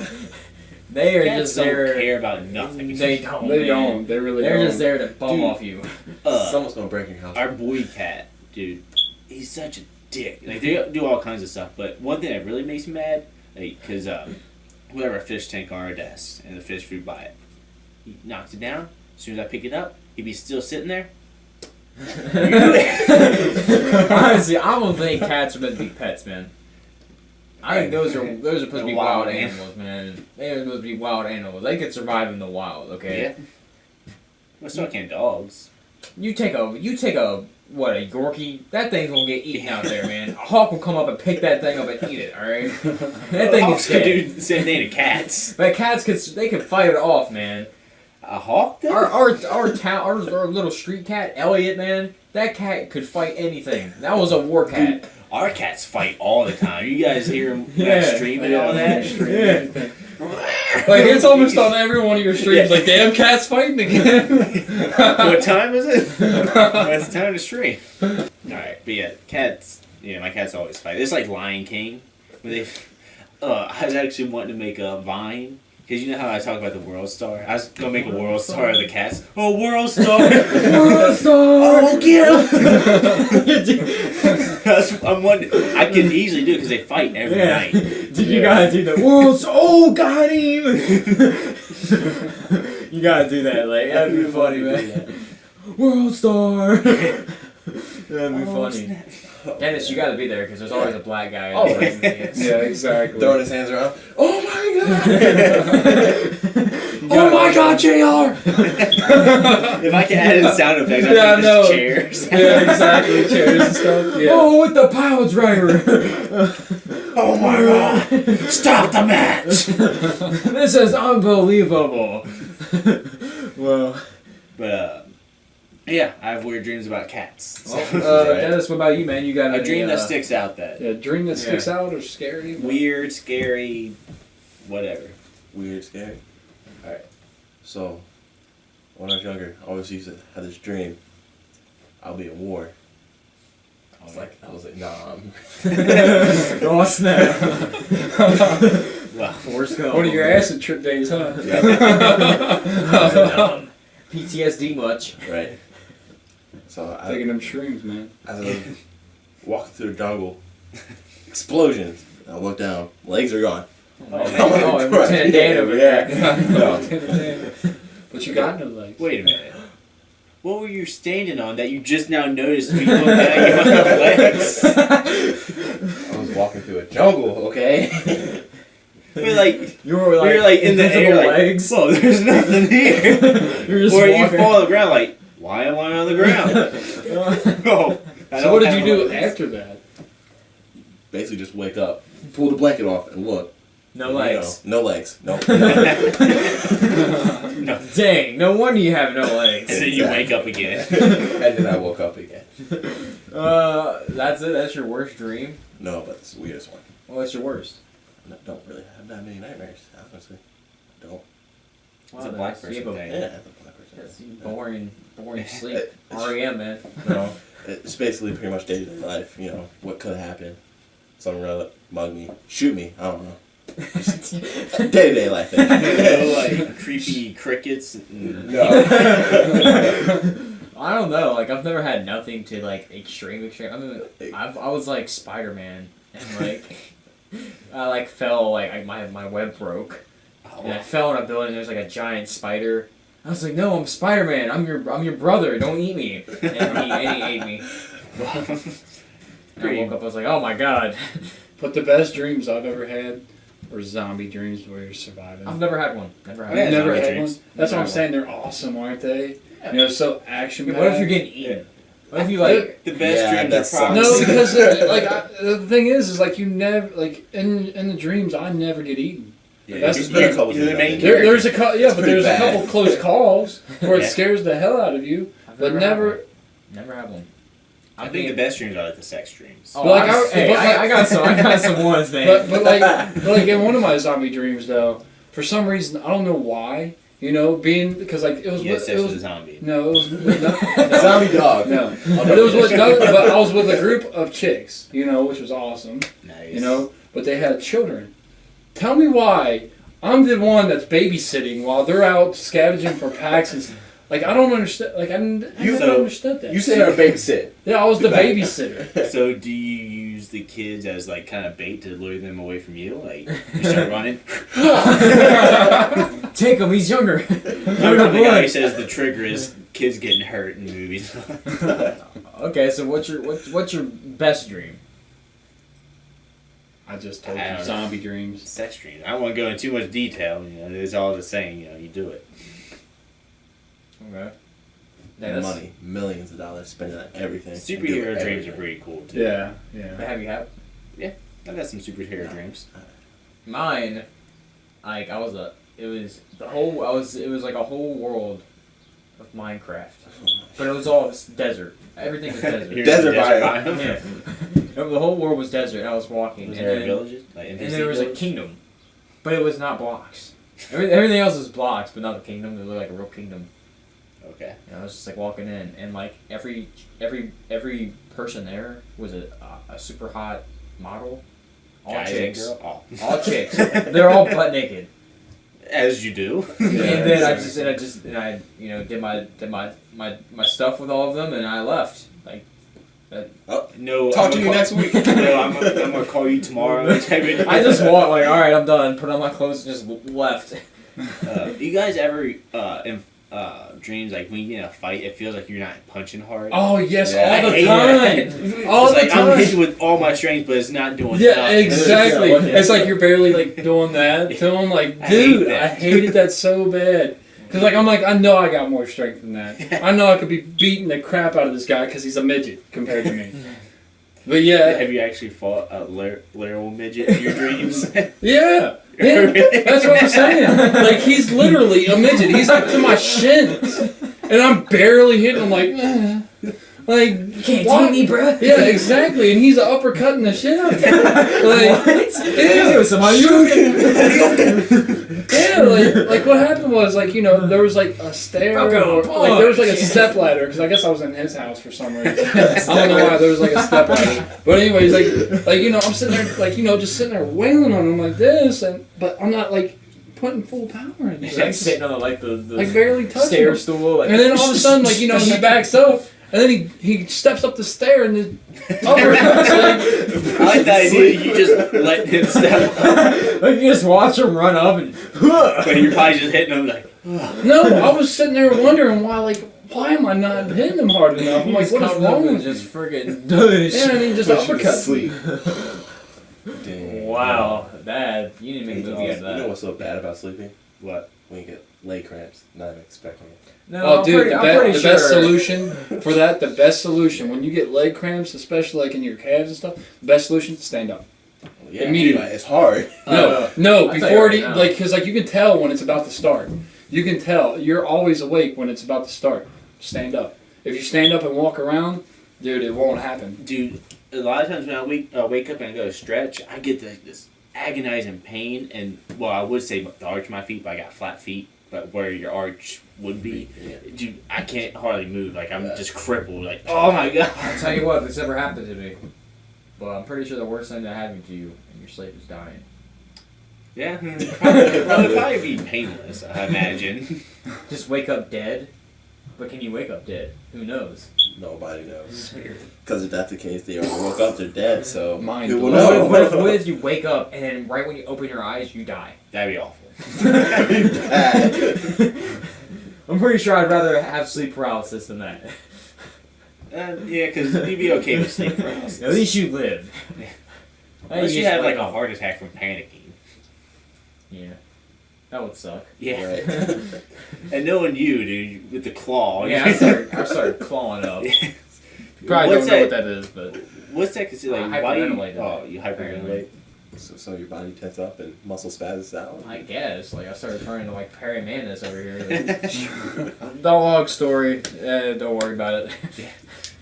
They are Cats just don't there. care about nothing. They don't. They man. don't. They really They're don't. just there to bum Dude. off you. Someone's gonna break your house. Our boy cat, dude, he's such a dick. Like, they do all kinds of stuff, but one thing that really makes me mad, like, because we have our fish tank on our desk, and the fish food by it. He knocks it down. As soon as I pick it up, he'd be still sitting there. Honestly, I don't think cats are meant to be pets, man. I think those are supposed to be Wild wild animals. animals, man. They are supposed to be wild animals. They could survive in the wild, okay? Yeah. Well, so can dogs. You take a what, a Yorkie? That thing's gonna get eaten out there, man. A hawk will come up and pick that thing up and eat it, alright? That thing is Dogs could dead. do the same thing to cats. But cats could fight it off, man. A hawk, though? Our little street cat, Elliot, man, that cat could fight anything. That was a war cat. our cats fight all the time. You guys hear them stream and all that? Yeah. Like it's almost on every one of your streams. Like damn, cats fighting again. What time is it? It's time to stream. All right, but yeah, cats. Yeah, my cats always fight. It's like Lion King. When they, I was actually wanting to make a Vine. Because you know how I talk about the World Star? I was going to make a World Star of the cats. Oh, World Star! World Star! Oh, get him! I'm wondering, I can easily do it because they fight every night. Did you gotta do the World Star? Oh, got him! You gotta do that, like, that'd be funny, man. World Star! That'd be funny. Dennis, you gotta be there because there's always a black guy. Yeah, exactly. Throwing his hands around. Oh my god! Oh my god, JR! If I can add in sound effects, I think just chairs. Yeah, exactly. Chairs and stuff. Yeah. Oh, with the power driver! Oh my god! Stop the match! This is unbelievable. Well, But, yeah, I have weird dreams about cats. So. Dennis, what about you, man? You got A dream that sticks out that. Yeah, dream that sticks out or scary. Weird, scary, whatever. Weird, scary. Alright. So, when I was younger, I always used to have this dream. I'll be at war. I was like, nah. Oh, snap. Well, One of your acid trip days, huh? PTSD much. Right. So I Taking them shrooms, man. as I was walking through the jungle, explosions. I look down, legs are gone. Oh, Lieutenant Dan over there. No. But you got no legs. wait a minute. What were you standing on that you just now noticed me looking at you on the legs? I was walking through a jungle, okay? We're like, You were like, in the air, like, legs. whoa, there's nothing here. You're just Or you walking. fall on the ground, like, why am I on the ground? Oh, I So don't what did have you do legs. after that? Basically just wake up, pull the blanket off, and look. No You legs. know, no legs. No. No. Dang, no wonder you have no legs. And then you wake up again. And then I woke up again. That's it? That's your worst dream? No, but it's the weirdest one. Well, that's your worst. I don't really have that many nightmares, honestly. Don't. It's a black that's- person yeah, thing. Yeah, that's a black person. That's boring sleep. REM, man. No, it's basically pretty much day-to-day life. You know, what could happen. Someone rather mug me, shoot me, I don't know. Day-to-day life thing. No, like, creepy crickets. No. I don't know. Like, I've never had nothing to, like, extreme. I mean, I was, like, Spider-Man. And, like, I, like, fell, like, my web broke. And I fell in a building and there's, like, a giant spider. I was like, no, I'm Spider-Man. I'm your brother. Don't eat me. And he ate me. And I woke up, I was like, oh my god. But the best dreams I've ever had were zombie dreams where you're surviving. I've never had one. Never had Yeah, You've one. never zombie had dreams. one? That's what I'm Never saying. They're awesome, aren't they? You know, so action. Yeah, what if you're getting eaten? What if you, like... The best Yeah, dreams that are sucks. probably... No, because the thing is like you never like in the dreams I never get eaten. Yeah, That's There's been a couple you're the things main out character. There's a but pretty there's bad. a couple close calls where it Yeah. scares the hell out of you, I've but had never. one. Never had one. I think the best dreams are like the sex dreams. Oh, But, like, I got some ones, man. But like in one of my zombie dreams though, for some reason I don't know why. You know, because like it was You had with, sex it with a was zombie. no, it was with no, Zombie dog. no. Oh, But it was with no, but I was with a group of chicks, you know, which was awesome. Nice. You know, but they had children. Tell me why I'm the one that's babysitting while they're out scavenging for packs and like I don't understand. Like I never understood that. You say you're a babysit. Yeah, I was the babysitter. So do you use the kids as like kind of bait to lure them away from you? Like you start running. Take him, he's younger. I'm the guy who says the trigger is kids getting hurt in movies. Okay, so what's your best dream? I just told I you don't know. zombie dreams. Sex dreams. I don't want to go into too much detail. You know, it's all the same. You know, you do it. Okay. And money, millions of dollars, spending on everything. Superhero Do dreams are everything. pretty cool too. Yeah, yeah. Have you had I've got some superhero dreams. mine? Like it was like a whole world of Minecraft, but it was all desert. Everything was desert. Here's Desert the biome. biome. Yeah. No, the whole world was desert. I was walking, Was and there then, villages? Like and NPC there was a villages? kingdom, but it was not blocks. Everything else was blocks, but not the kingdom. It looked like a real kingdom. Okay. And I was just like walking in, and like every person there was a super hot model. All Guys and chicks. girl? Oh. All chicks. They're all butt naked. As you do. And then I did my stuff with all of them, and I left. Like, No. Talk I'm to gonna you call- next week. No, I'm gonna call you tomorrow. I just walked like, all right, I'm done. Put on my clothes, and just left. You guys ever in dreams like when you get in a fight, it feels like you're not punching hard? Oh yes, Yeah, I all the hate time, that. all It's the like time. I'm hitting with all my strength, but it's not doing Yeah, nothing. exactly. Yeah. It's like you're barely like doing that to him. Like, I hate dude, that. I hated that so bad. Cause like I'm like I know I got more strength than that. I know I could be beating the crap out of this guy because he's a midget compared to me. But yeah, Have you actually fought a literal midget in your dreams? yeah, that's what I'm saying. Like he's literally a midget. He's up to my shins, and I'm barely hitting him. Like You can't why- take me, bro. Yeah, exactly. And he's uppercutting the shit out of me. Yeah, like what happened was like there was like a stair, I'm gonna or, like there was like a punch. step ladder because I guess I was in his house for some reason. I don't know why there was like a step ladder, but anyways, like I'm sitting there like just sitting there wailing on him like this, but I'm not like putting full power into it. Like sitting on the Like barely touching stair him. stool. Like, And then all of a sudden, like he backs up, and then he steps up the stair and then uppercuts. I like that idea. You just let him step up, like you just watch him run up and. but you're probably just hitting him like. No, I was sitting there wondering why am I not hitting him hard enough? I'm like, what is wrong with just you? friggin' douche. Yeah, and he just Push you to uppercut. sleep. Dang. Wow, that you need to make a movie out of You know that. what's so bad about sleeping? What? When you get leg cramps, not even expecting it. No, Oh, I'm dude, pretty, the, I'm be- pretty the sure. best solution for that, the best solution when you get leg cramps, especially like in your calves and stuff, the best solution, stand up. Yeah, Immediately. It's hard. No, I'll before tell it, you right now. like, because like you can tell when it's about to start. You can tell you're always awake when it's about to start. Stand up. If you stand up and walk around, dude, it won't happen. Dude, a lot of times when I wake up and I go to stretch, I get this agonizing pain, and well, I would say the arch of my feet, but I got flat feet. But where your arch would be, dude, I can't hardly move. Like I'm just crippled. Like, oh my god. I'll tell you what, this never happened to me. But I'm pretty sure the worst thing that happened to you in your sleep is dying. Yeah, it'd probably be painless. I imagine. Just wake up dead? But can you wake up dead? Who knows? Nobody knows. Because if that's the case, they already woke up, they're dead, so Mind who will blown. What if, know? what if you wake up and then right when you open your eyes, you die? That'd be awful. I'm pretty sure I'd rather have sleep paralysis than that. Yeah, because you'd be okay with sleep paralysis. At least you live. Unless you just have like wake a up. heart attack from panicking. Yeah. That would suck. Yeah. Right. And knowing you, dude, with the claw. Yeah, I started clawing up. Probably What's don't know what that- that is, but What's that considered? Like, why do you? Hyperventilated. Oh, you hyperventilate. So your body tense up and muscle spasms out? I guess. Like, I started turning to, like, Perry Manis over here. The long story. Don't worry about it.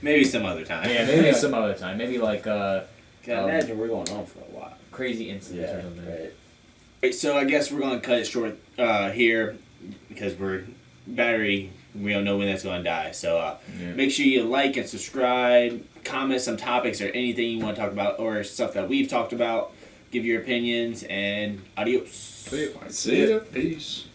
Maybe some other time. Yeah, maybe some other time. Maybe, like, Can I imagine we're going on for a while. crazy incidents or something. right. Right, so I guess we're gonna cut it short here because we're battery. We don't know when that's gonna die. So Yeah. make sure you like and subscribe. Comment some topics or anything you want to talk about or stuff that we've talked about. Give your opinions and adios. See ya. Peace.